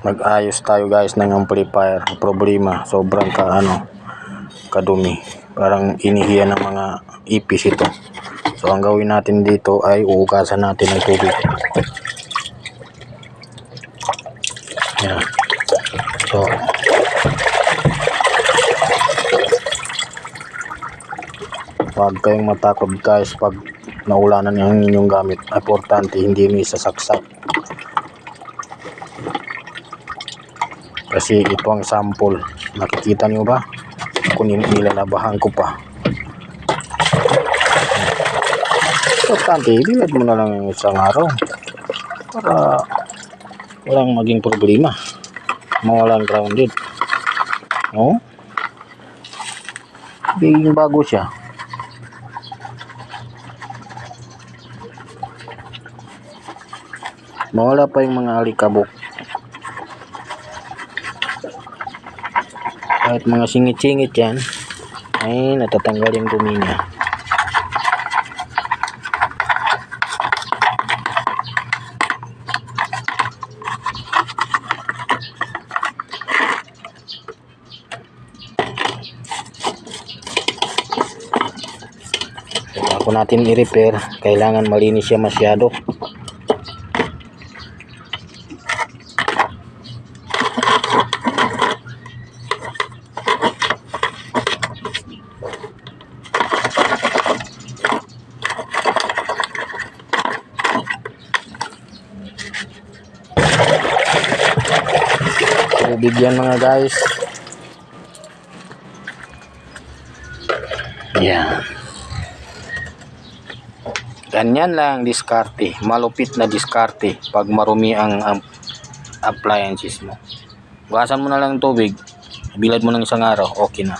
Mag-ayos tayo guys ng amplifier. Problema, sobrang kadumi. Parang inihiyan ng mga ipis ito. So ang gawin natin dito ay uugasan natin ng tubig. Yan. So huwag kayong matakot guys pag naulanan ang inyong gamit. Importante hindi mo isasaksak. Kasi ito ang sample. Nakikita niyo ba? Kung nilalabahan ko pa. Importante, bilad mo na lang yung isang araw para walang maging problema. Mawalan grounded. Oh? Biging bago siya. Mawala pa yung mga alikabok. Kahit mga singit-singit yan, ay natatanggal yung dumi niya. So, bago natin i-repair, kailangan malinis siya masyado. Bigyan mga guys. Yan. Ganyan lang diskarte. Malupit na diskarte pag marumi ang appliances mo. Gasan mo na lang tubig. Bilad mo ng isang araw, okay na.